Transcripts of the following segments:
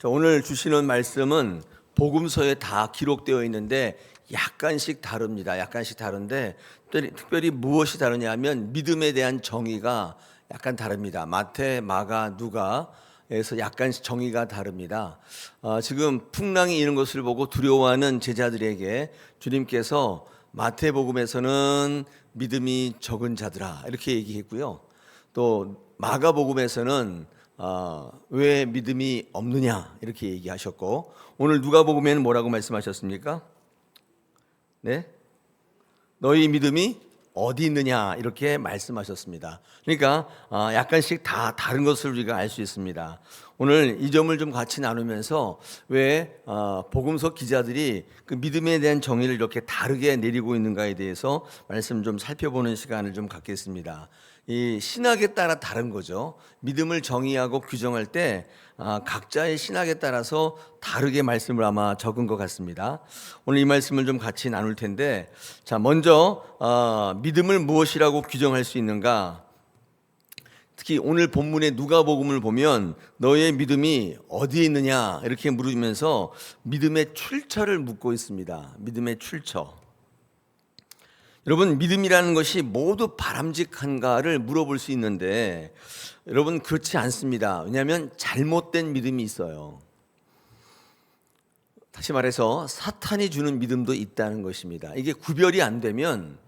자, 오늘 주시는 말씀은 복음서에 다 기록되어 있는데 약간씩 다릅니다. 약간씩 다른데 특별히 무엇이 다르냐 하면 믿음에 대한 정의가 약간 다릅니다. 마태, 마가, 누가에서 약간씩 정의가 다릅니다. 지금 풍랑이 이는 것을 보고 두려워하는 제자들에게 주님께서 마태복음에서는 믿음이 적은 자들아 이렇게 얘기했고요. 또 마가복음에서는 왜 믿음이 없느냐 이렇게 얘기하셨고, 오늘 누가복음에는 뭐라고 말씀하셨습니까? 네, 너희 믿음이 어디 있느냐 이렇게 말씀하셨습니다. 그러니까 약간씩 다 다른 것을 우리가 알 수 있습니다. 오늘 이 점을 좀 같이 나누면서 왜 복음서 기자들이 그 믿음에 대한 정의를 이렇게 다르게 내리고 있는가에 대해서 말씀 좀 살펴보는 시간을 좀 갖겠습니다. 이 신학에 따라 다른 거죠. 믿음을 정의하고 규정할 때 각자의 신학에 따라서 다르게 말씀을 아마 적은 것 같습니다. 오늘 이 말씀을 좀 같이 나눌 텐데, 자, 먼저 믿음을 무엇이라고 규정할 수 있는가? 특히 오늘 본문의 누가복음을 보면 너의 믿음이 어디에 있느냐 이렇게 물으면서 믿음의 출처를 묻고 있습니다. 믿음의 출처. 여러분, 믿음이라는 것이 모두 바람직한가를 물어볼 수 있는데 여러분, 그렇지 않습니다. 왜냐하면 잘못된 믿음이 있어요. 다시 말해서 사탄이 주는 믿음도 있다는 것입니다. 이게 구별이 안 되면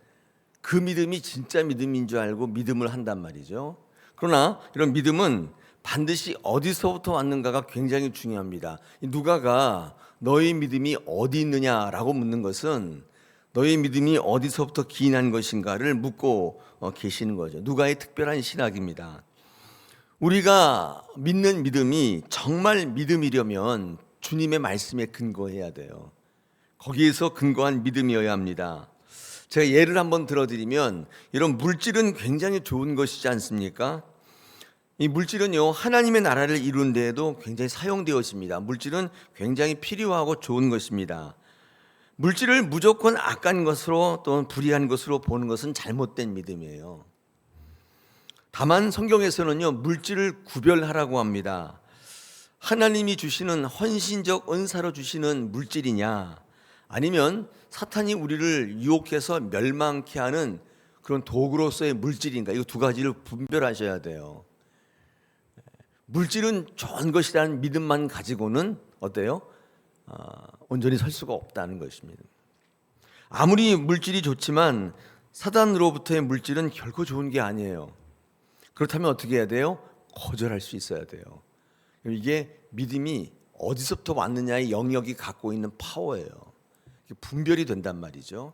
그 믿음이 진짜 믿음인 줄 알고 믿음을 한단 말이죠. 그러나 이런 믿음은 반드시 어디서부터 왔는가가 굉장히 중요합니다. 누가가 너희 믿음이 어디 있느냐라고 묻는 것은 너희 믿음이 어디서부터 기인한 것인가를 묻고 계시는 거죠. 누가의 특별한 신학입니다. 우리가 믿는 믿음이 정말 믿음이려면 주님의 말씀에 근거해야 돼요. 거기에서 근거한 믿음이어야 합니다. 제가 예를 한번 들어드리면, 이런 물질은 굉장히 좋은 것이지 않습니까? 이 물질은요, 하나님의 나라를 이루는 데에도 굉장히 사용되어집니다. 물질은 굉장히 필요하고 좋은 것입니다. 물질을 무조건 악한 것으로 또는 불의한 것으로 보는 것은 잘못된 믿음이에요. 다만 성경에서는요, 물질을 구별하라고 합니다. 하나님이 주시는 헌신적 은사로 주시는 물질이냐, 아니면 사탄이 우리를 유혹해서 멸망케 하는 그런 도구로서의 물질인가, 이 두 가지를 분별하셔야 돼요. 물질은 좋은 것이라는 믿음만 가지고는 어때요? 온전히 설 수가 없다는 것입니다. 아무리 물질이 좋지만 사단으로부터의 물질은 결코 좋은 게 아니에요. 그렇다면 어떻게 해야 돼요? 거절할 수 있어야 돼요. 이게 믿음이 어디서부터 왔느냐의 영역이 갖고 있는 파워예요. 분별이 된단 말이죠.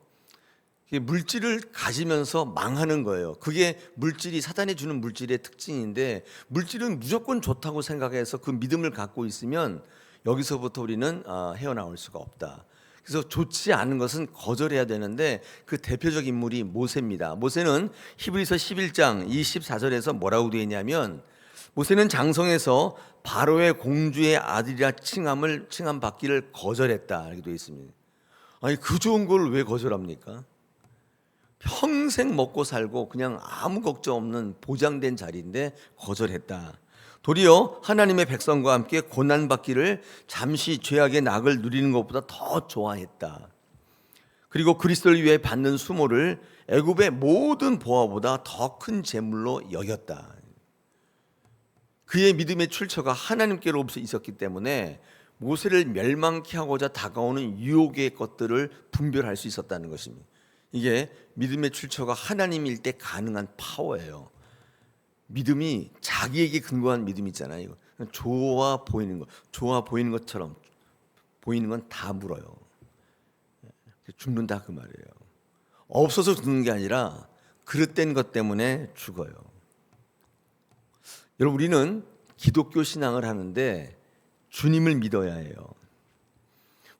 물질을 가지면서 망하는 거예요. 그게 물질이 사단이 주는 물질의 특징인데, 물질은 무조건 좋다고 생각해서 그 믿음을 갖고 있으면 여기서부터 우리는 헤어나올 수가 없다. 그래서 좋지 않은 것은 거절해야 되는데, 그 대표적 인물이 모세입니다. 모세는 히브리서 11장 24절에서 뭐라고 되어 있냐면, 모세는 장성에서 바로의 공주의 아들이라 칭함받기를 거절했다 이렇게 되어 있습니다. 아니, 그 좋은 걸 왜 거절합니까? 평생 먹고 살고 그냥 아무 걱정 없는 보장된 자리인데 거절했다. 도리어 하나님의 백성과 함께 고난받기를 잠시 죄악의 낙을 누리는 것보다 더 좋아했다. 그리고 그리스도를 위해 받는 수모를 애굽의 모든 보화보다 더 큰 재물로 여겼다. 그의 믿음의 출처가 하나님께로부터 있었기 때문에 모세를 멸망케 하고자 다가오는 유혹의 것들을 분별할 수 있었다는 것입니다. 이게 믿음의 출처가 하나님일 때 가능한 파워예요. 믿음이 자기에게 근거한 믿음 있잖아요. 좋아 보이는 것, 좋아 보이는 것처럼 보이는 건 다 물어요. 죽는다 그 말이에요. 없어서 죽는 게 아니라 그릇된 것 때문에 죽어요. 여러분, 우리는 기독교 신앙을 하는데 주님을 믿어야 해요.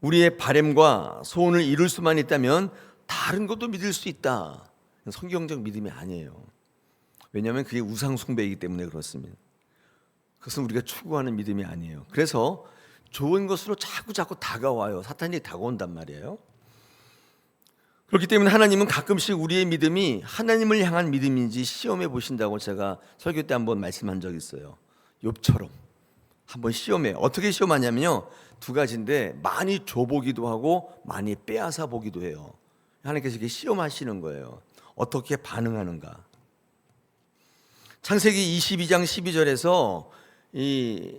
우리의 바램과 소원을 이룰 수만 있다면 다른 것도 믿을 수 있다. 성경적 믿음이 아니에요. 왜냐하면 그게 우상 숭배이기 때문에 그렇습니다. 그것은 우리가 추구하는 믿음이 아니에요. 그래서 좋은 것으로 자꾸 다가와요. 사탄이 다가온단 말이에요. 그렇기 때문에 하나님은 가끔씩 우리의 믿음이 하나님을 향한 믿음인지 시험해 보신다고 제가 설교 때 한번 말씀한 적이 있어요. 욥처럼 한번 시험해. 어떻게 시험하냐면요, 두 가지인데 많이 줘보기도 하고 많이 빼앗아 보기도 해요. 하나님께서 이렇게 시험하시는 거예요. 어떻게 반응하는가. 창세기 22장 12절에서 이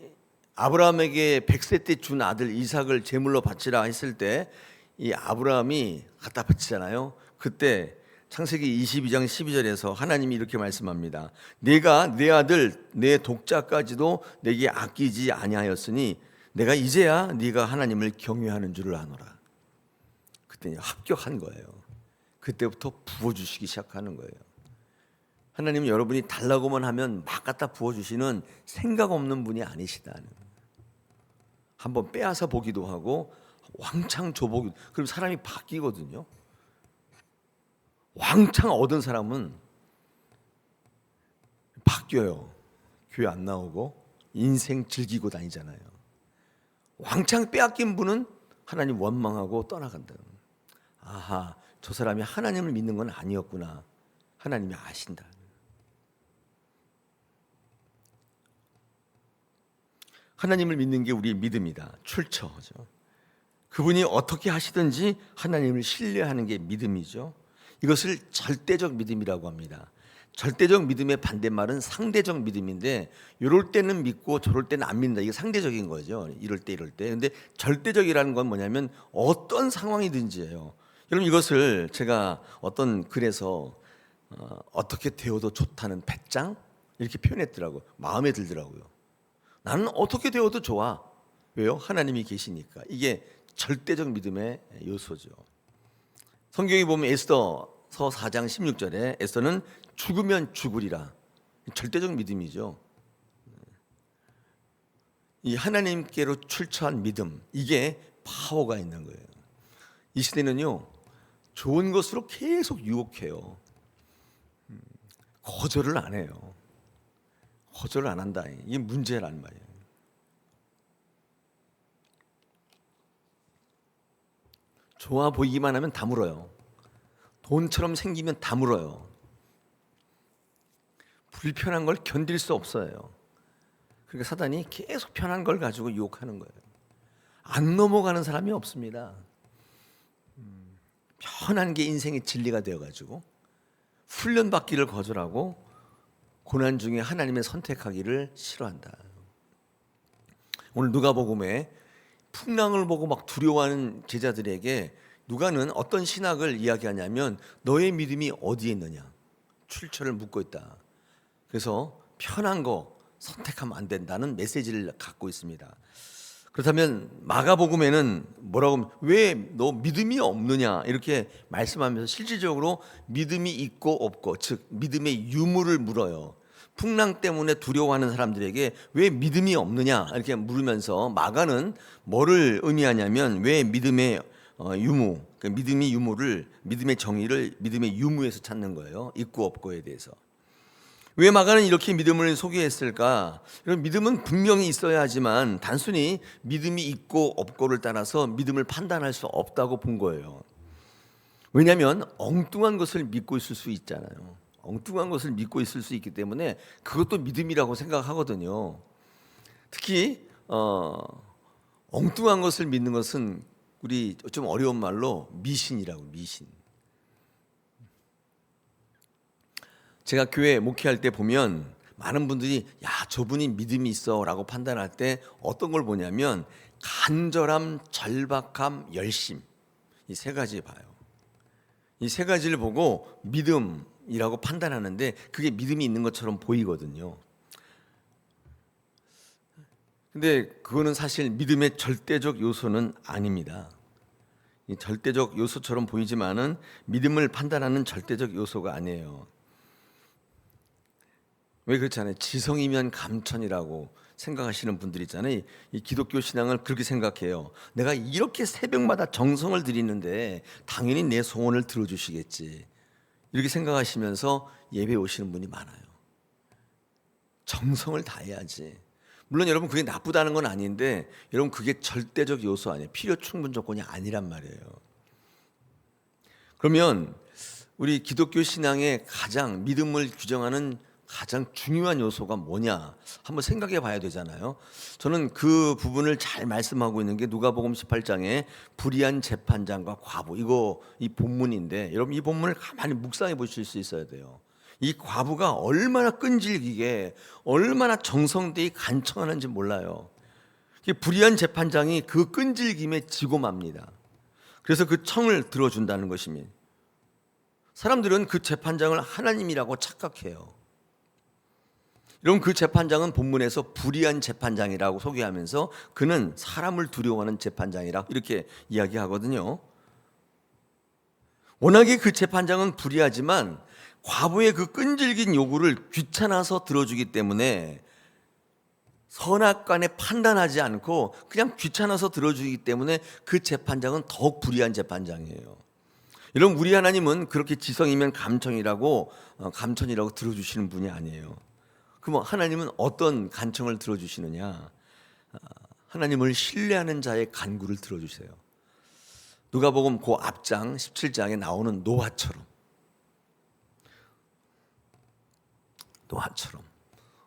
아브라함에게 100세 때 준 아들 이삭을 제물로 바치라 했을 때 이 아브라함이 갖다 바치잖아요. 그때 창세기 22장 12절에서 하나님이 이렇게 말씀합니다. 내가 내 아들 내 독자까지도 내게 아끼지 아니하였으니 내가 이제야 네가 하나님을 경외하는 줄을 아노라. 그때 합격한 거예요. 그때부터 부어주시기 시작하는 거예요. 하나님은 여러분이 달라고만 하면 막 갖다 부어주시는 생각 없는 분이 아니시다는. 한번 빼앗아 보기도 하고 왕창 줘보기도. 그럼 사람이 바뀌거든요. 왕창 얻은 사람은 바뀌어요. 교회 안 나오고 인생 즐기고 다니잖아요. 왕창 빼앗긴 분은 하나님 원망하고 떠나간다. 아하, 저 사람이 하나님을 믿는 건 아니었구나. 하나님이 아신다. 하나님을 믿는 게 우리의 믿음이다. 출처죠. 그분이 어떻게 하시든지 하나님을 신뢰하는 게 믿음이죠. 이것을 절대적 믿음이라고 합니다. 절대적 믿음의 반대말은 상대적 믿음인데, 이럴 때는 믿고 저럴 때는 안 믿는다. 이게 상대적인 거죠. 이럴 때 이럴 때. 근데 절대적이라는 건 뭐냐면 어떤 상황이든지예요. 여러분, 이것을 제가 어떤 글에서 어떻게 되어도 좋다는 배짱 이렇게 표현했더라고요. 마음에 들더라고요. 나는 어떻게 되어도 좋아. 왜요? 하나님이 계시니까. 이게 절대적 믿음의 요소죠. 성경에 보면 에스더서 4장 16절에 에스더는 죽으면 죽으리라. 절대적 믿음이죠. 이 하나님께로 출처한 믿음, 이게 파워가 있는 거예요. 이 시대는요, 좋은 것으로 계속 유혹해요. 거절을 안 해요. 거절을 안 한다. 이게 문제란 말이에요. 좋아 보이기만 하면 다 물어요. 돈처럼 생기면 다 물어요. 불편한 걸 견딜 수 없어요. 그러니까 사단이 계속 편한 걸 가지고 유혹하는 거예요. 안 넘어가는 사람이 없습니다. 편한 게 인생의 진리가 되어가지고 훈련받기를 거절하고 고난 중에 하나님의 선택하기를 싫어한다. 오늘 누가복음에 풍랑을 보고 막 두려워하는 제자들에게 누가는 어떤 신학을 이야기하냐면 너의 믿음이 어디에 있느냐, 출처를 묻고 있다. 그래서 편한 거 선택하면 안 된다는 메시지를 갖고 있습니다. 그렇다면 마가복음에는 뭐라고, 왜 너 믿음이 없느냐 이렇게 말씀하면서 실질적으로 믿음이 있고 없고, 즉 믿음의 유무를 물어요. 풍랑 때문에 두려워하는 사람들에게 왜 믿음이 없느냐 이렇게 물으면서 마가는 뭐를 의미하냐면 왜 믿음의 유무, 그러니까 믿음의 유무를, 믿음의 정의를 믿음의 유무에서 찾는 거예요. 있고 없고에 대해서. 왜 마가는 이렇게 믿음을 소개했을까? 이런 믿음은 분명히 있어야 하지만 단순히 믿음이 있고 없고를 따라서 믿음을 판단할 수 없다고 본 거예요. 왜냐하면 엉뚱한 것을 믿고 있을 수 있잖아요. 엉뚱한 것을 믿고 있을 수 있기 때문에 그것도 믿음이라고 생각하거든요. 특히 엉뚱한 것을 믿는 것은 우리 좀 어려운 말로 미신이라고, 미신. 제가 교회 목회할 때 보면 많은 분들이 야, 저분이 믿음이 있어 라고 판단할 때 어떤 걸 보냐면 간절함, 절박함, 열심, 이 세 가지 봐요. 이 세 가지를 보고 믿음이라고 판단하는데 그게 믿음이 있는 것처럼 보이거든요. 근데 그거는 사실 믿음의 절대적 요소는 아닙니다. 이 절대적 요소처럼 보이지만은 믿음을 판단하는 절대적 요소가 아니에요. 왜 그렇잖아요. 지성이면 감천이라고 생각하시는 분들 있잖아요. 이 기독교 신앙을 그렇게 생각해요. 내가 이렇게 새벽마다 정성을 드리는데 당연히 내 소원을 들어주시겠지, 이렇게 생각하시면서 예배 오시는 분이 많아요. 정성을 다해야지. 물론 여러분 그게 나쁘다는 건 아닌데 여러분 그게 절대적 요소 아니에요. 필요 충분 조건이 아니란 말이에요. 그러면 우리 기독교 신앙의 가장 믿음을 규정하는 가장 중요한 요소가 뭐냐 한번 생각해 봐야 되잖아요. 저는 그 부분을 잘 말씀하고 있는 게 누가복음 18장에 불의한 재판장과 과부, 이 본문인데, 여러분 이 본문을 가만히 묵상해 보실 수 있어야 돼요. 이 과부가 얼마나 끈질기게, 얼마나 정성되이 간청하는지 몰라요. 불의한 재판장이 그 끈질김에 지고 맙니다. 그래서 그 청을 들어준다는 것입니다. 사람들은 그 재판장을 하나님이라고 착각해요. 여러분, 그 재판장은 본문에서 불의한 재판장이라고 소개하면서 그는 사람을 두려워하는 재판장이라 이렇게 이야기하거든요. 워낙에 그 재판장은 불의하지만 과부의 그 끈질긴 요구를 귀찮아서 들어주기 때문에, 선악간에 판단하지 않고 그냥 귀찮아서 들어주기 때문에 그 재판장은 더욱 불의한 재판장이에요. 여러분, 우리 하나님은 그렇게 지성이면 감천이라고 들어주시는 분이 아니에요. 그럼 하나님은 어떤 간청을 들어주시느냐? 하나님을 신뢰하는 자의 간구를 들어주세요. 누가복음 그 앞장 17장에 나오는 노아처럼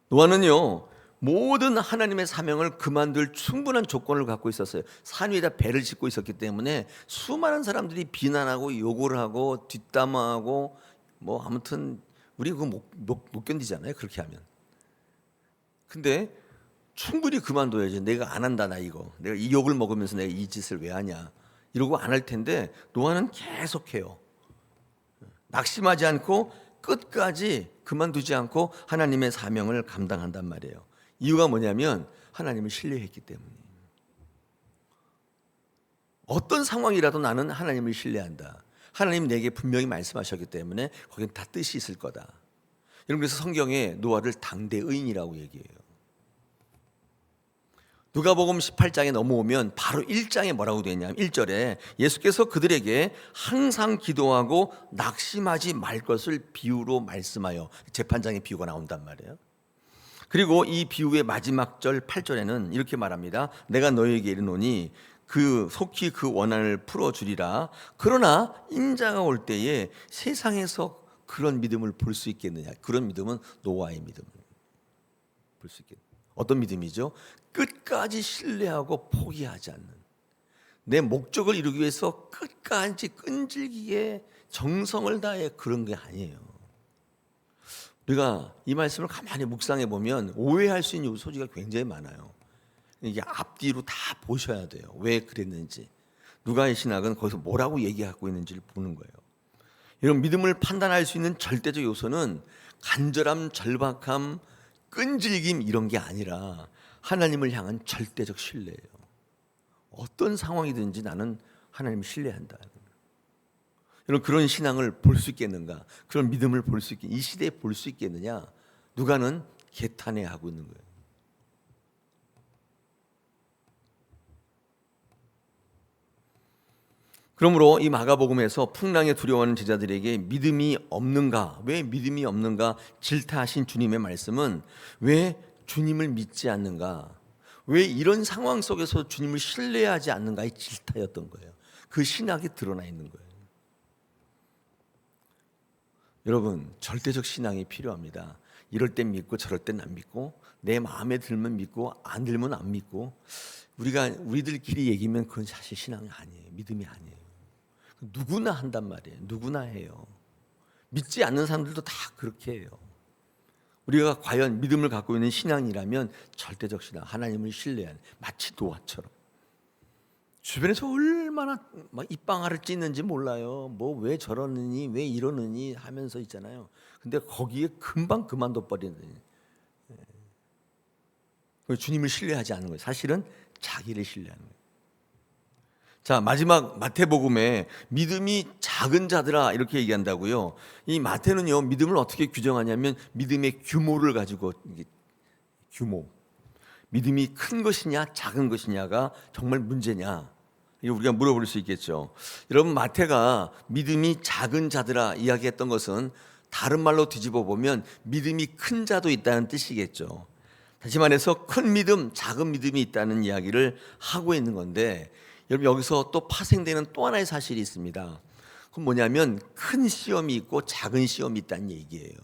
노아는요, 모든 하나님의 사명을 그만둘 충분한 조건을 갖고 있었어요. 산 위에다 배를 짓고 있었기 때문에 수많은 사람들이 비난하고 욕을 하고 뒷담화하고, 뭐 아무튼 우리 그거 못 견디잖아요, 그렇게 하면. 근데 충분히 그만둬야지. 내가 안 한다, 내가 이 욕을 먹으면서 내가 이 짓을 왜 하냐, 이러고 안 할 텐데, 노아는 계속해요. 낙심하지 않고 끝까지 그만두지 않고 하나님의 사명을 감당한단 말이에요. 이유가 뭐냐면 하나님을 신뢰했기 때문이에요. 어떤 상황이라도 나는 하나님을 신뢰한다. 하나님 내게 분명히 말씀하셨기 때문에 거긴 다 뜻이 있을 거다. 여러분, 그래서 성경에 노아를 당대 의인이라고 얘기해요. 누가복음 18장에 넘어오면 바로 1장에 뭐라고 되어 있냐면 1절에 예수께서 그들에게 항상 기도하고 낙심하지 말 것을 비유로 말씀하여, 재판장의 비유가 나온단 말이에요. 그리고 이 비유의 마지막 절 8절에는 이렇게 말합니다. 내가 너희에게 이르노니 속히 그 원한을 풀어주리라. 그러나 인자가 올 때에 세상에서 그런 믿음을 볼 수 있겠느냐. 그런 믿음은 노아의 믿음을 볼 수 있겠느냐. 어떤 믿음이죠? 끝까지 신뢰하고 포기하지 않는, 내 목적을 이루기 위해서 끝까지 끈질기게 정성을 다해, 그런 게 아니에요. 우리가 이 말씀을 가만히 묵상해 보면 오해할 수 있는 소지가 굉장히 많아요. 이게 앞뒤로 다 보셔야 돼요. 왜 그랬는지, 누가의 신학은 거기서 뭐라고 얘기하고 있는지를 보는 거예요. 이런 믿음을 판단할 수 있는 절대적 요소는 간절함, 절박함, 끈질김, 이런 게 아니라 하나님을 향한 절대적 신뢰예요. 어떤 상황이든지 나는 하나님을 신뢰한다. 여러분, 그런 신앙을 볼 수 있겠는가? 그런 믿음을 볼 수 있겠, 이 시대에 볼 수 있겠느냐? 누가는 개탄해하고 있는 거예요. 그러므로 이 마가복음에서 풍랑에 두려워하는 제자들에게 믿음이 없는가, 왜 믿음이 없는가 질타하신 주님의 말씀은 왜 주님을 믿지 않는가, 왜 이런 상황 속에서 주님을 신뢰하지 않는가의 질타였던 거예요. 그 신학이 드러나 있는 거예요. 여러분, 절대적 신앙이 필요합니다. 이럴 땐 믿고 저럴 땐 안 믿고, 내 마음에 들면 믿고 안 들면 안 믿고, 우리들끼리 얘기면 그건 사실 신앙이 아니에요. 믿음이 아니에요. 누구나 한단 말이에요. 누구나 해요. 믿지 않는 사람들도 다 그렇게 해요. 우리가 과연 믿음을 갖고 있는 신앙이라면 절대적 신앙, 하나님을 신뢰하는, 마치 노아처럼. 주변에서 얼마나 막 입방아를 찢는지 몰라요. 뭐 왜 저러느니, 왜 이러느니 하면서 있잖아요. 근데 거기에 금방 그만둬 버리는. 주님을 신뢰하지 않는 거예요. 사실은 자기를 신뢰하는 거예요. 자, 마지막 마태복음에 믿음이 작은 자들아 이렇게 얘기한다고요. 이 마태는요, 믿음을 어떻게 규정하냐면 믿음의 규모를 가지고, 규모, 믿음이 큰 것이냐 작은 것이냐가 정말 문제냐, 이거 우리가 물어볼 수 있겠죠. 여러분, 마태가 믿음이 작은 자들아 이야기했던 것은 다른 말로 뒤집어 보면 믿음이 큰 자도 있다는 뜻이겠죠. 다시 말해서 큰 믿음, 작은 믿음이 있다는 이야기를 하고 있는 건데, 여러분, 여기서 또 파생되는 또 하나의 사실이 있습니다. 그건 뭐냐면 큰 시험이 있고 작은 시험이 있다는 얘기예요.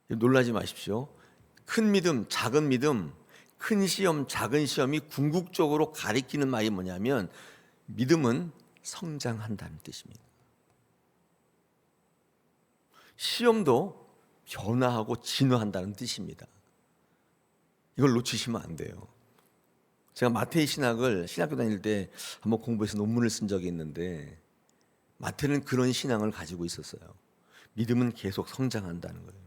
놀라지 마십시오. 큰 믿음, 작은 믿음, 큰 시험, 작은 시험이 궁극적으로 가리키는 말이 뭐냐면 믿음은 성장한다는 뜻입니다. 시험도 변화하고 진화한다는 뜻입니다. 이걸 놓치시면 안 돼요. 제가 마태의 신학을 신학교 다닐 때 한번 공부해서 논문을 쓴 적이 있는데 마태는 그런 신앙을 가지고 있었어요. 믿음은 계속 성장한다는 거예요.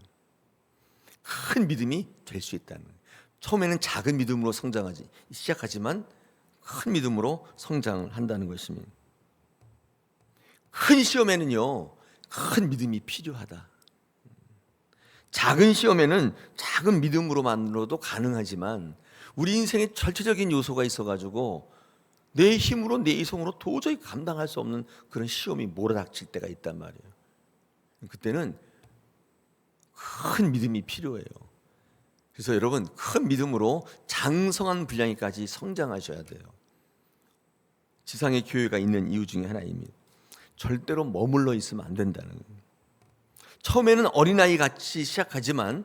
큰 믿음이 될 수 있다는 거예요. 처음에는 작은 믿음으로 시작하지만 큰 믿음으로 성장을 한다는 것입니다. 큰 시험에는요, 큰 믿음이 필요하다. 작은 시험에는 작은 믿음으로만으로도 가능하지만 우리 인생에 절대적인 요소가 있어가지고 내 힘으로 내 이성으로 도저히 감당할 수 없는 그런 시험이 몰아닥칠 때가 있단 말이에요. 그때는 큰 믿음이 필요해요. 그래서 여러분, 큰 믿음으로 장성한 분량에까지 성장하셔야 돼요. 지상의 교회가 있는 이유 중에 하나입니다. 절대로 머물러 있으면 안 된다는 거예요. 처음에는 어린아이 같이 시작하지만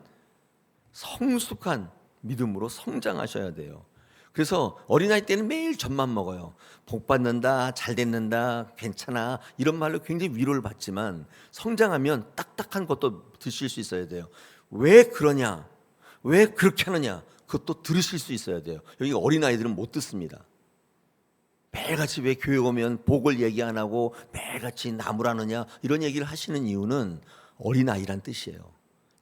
성숙한 믿음으로 성장하셔야 돼요. 그래서 어린아이 때는 매일 젖만 먹어요. 복 받는다, 잘 됐는다, 괜찮아, 이런 말로 굉장히 위로를 받지만 성장하면 딱딱한 것도 드실 수 있어야 돼요. 왜 그러냐, 왜 그렇게 하느냐, 그것도 들으실 수 있어야 돼요. 여기 어린아이들은 못 듣습니다. 매일같이 왜 교회 오면 복을 얘기 안 하고 매일같이 나무라느냐 이런 얘기를 하시는 이유는 어린아이란 뜻이에요.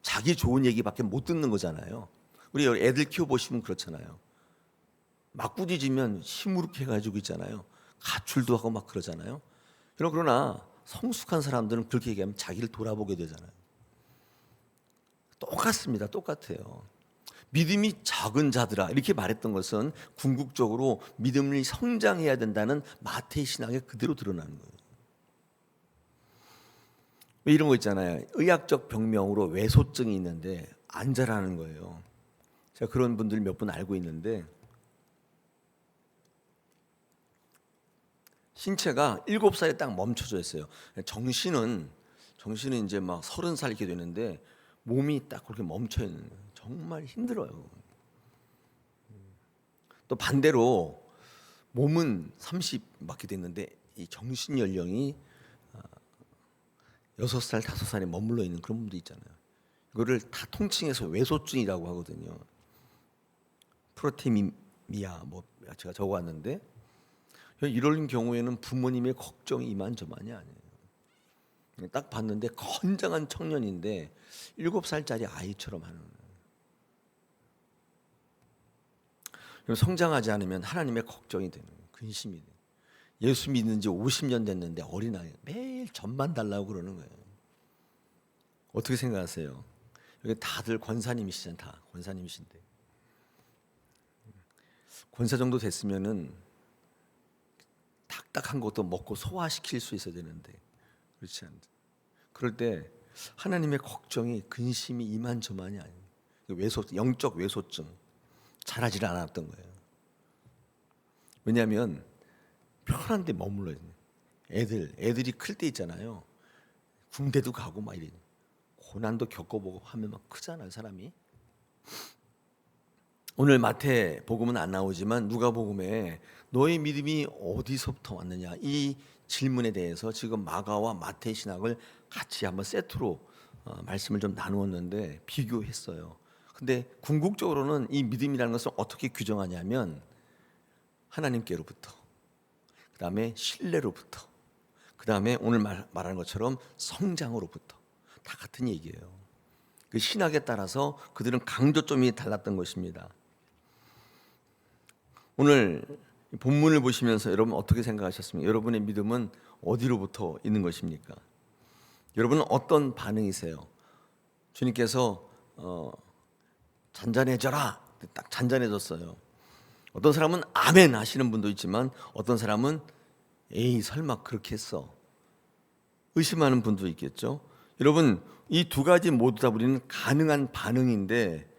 자기 좋은 얘기밖에 못 듣는 거잖아요. 우리 애들 키워보시면 그렇잖아요. 막 꾸짖으면 시무룩해가지고 있잖아요. 가출도 하고 막 그러잖아요. 그러나 성숙한 사람들은 그렇게 얘기하면 자기를 돌아보게 되잖아요. 똑같습니다. 똑같아요. 믿음이 적은 자들아 이렇게 말했던 것은 궁극적으로 믿음이 성장해야 된다는 마태의 신앙에 그대로 드러나는 거예요. 왜 이런 거 있잖아요. 의학적 병명으로 외소증이 있는데 안 자라는 거예요. 제가 그런 분들 몇 분 알고 있는데 신체가 7살에 딱 멈춰져 있어요. 정신은 이제 막 30살 이렇게 되는데 몸이 딱 그렇게 멈춰 있는 거예요. 정말 힘들어요. 또 반대로 몸은 30 맞게 됐는데 이 정신 연령이 6살, 5살에 머물러 있는 그런 분도 있잖아요. 이거를 다 통칭해서 외소증이라고 하거든요. 프로테미아 뭐 제가 적어왔는데 이런 경우에는 부모님의 걱정이 이만저만이 아니에요. 딱 봤는데 건장한 청년인데 7살짜리 아이처럼 하는 거예요. 성장하지 않으면 하나님의 걱정이 되는 거예요. 근심이 돼요. 예수 믿는 지 50년 됐는데 어린아이 매일 젖만 달라고 그러는 거예요. 어떻게 생각하세요? 여기 다들 권사님이시잖아요. 다 권사님이신데 권사 정도 됐으면은 딱딱한 것도 먹고 소화시킬 수 있어야 되는데 그렇지 않죠. 그럴 때 하나님의 걱정이 근심이 이만저만이 아니에요. 영적 외소증 자라질 않았던 거예요. 왜냐하면 편한데 머물러 있는 애들이 클 때 있잖아요. 군대도 가고 막 이래 고난도 겪어보고 하면 막 크잖아요 사람이. 오늘 마태 복음은 안 나오지만 누가복음에 너의 믿음이 어디서부터 왔느냐 이 질문에 대해서 지금 마가와 마태 신학을 같이 한번 세트로 말씀을 좀 나누었는데 비교했어요. 근데 궁극적으로는 이 믿음이라는 것을 어떻게 규정하냐면 하나님께로부터, 그 다음에 신뢰로부터, 그 다음에 오늘 말하는 것처럼 성장으로부터 다 같은 얘기예요. 그 신학에 따라서 그들은 강조점이 달랐던 것입니다. 오늘 본문을 보시면서 여러분 어떻게 생각하셨습니까? 여러분의 믿음은 어디로부터 있는 것입니까? 여러분은 어떤 반응이세요? 주님께서 잔잔해져라 딱 잔잔해졌어요. 어떤 사람은 아멘 하시는 분도 있지만 어떤 사람은 에이 설마 그렇게 했어 의심하는 분도 있겠죠. 여러분 이 두 가지 모두 다 우리는 가능한 반응인데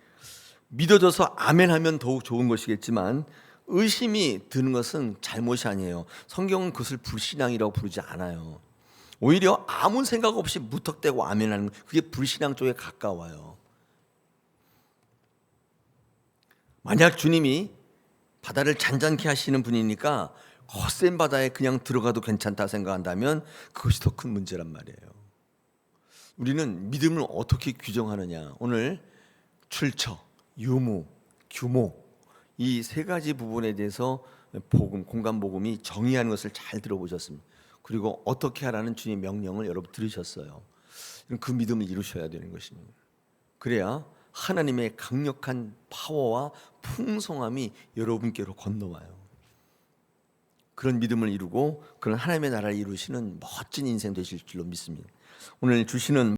믿어져서 아멘 하면 더욱 좋은 것이겠지만 의심이 드는 것은 잘못이 아니에요. 성경은 그것을 불신앙이라고 부르지 않아요. 오히려 아무 생각 없이 무턱대고 아멘하는 그게 불신앙 쪽에 가까워요. 만약 주님이 바다를 잔잔케 하시는 분이니까 거센 바다에 그냥 들어가도 괜찮다 생각한다면 그것이 더 큰 문제란 말이에요. 우리는 믿음을 어떻게 규정하느냐. 오늘 출처, 유무, 규모 이 세 가지 부분에 대해서 공간 복음이 정의하는 것을 잘 들어보셨습니다. 그리고 어떻게 하라는 주님의 명령을 여러분 들으셨어요. 그 믿음을 이루셔야 되는 것입니다. 그래야 하나님의 강력한 파워와 풍성함이 여러분께로 건너와요. 그런 믿음을 이루고 그런 하나님의 나라를 이루시는 멋진 인생 되실 줄로 믿습니다. 오늘 주시는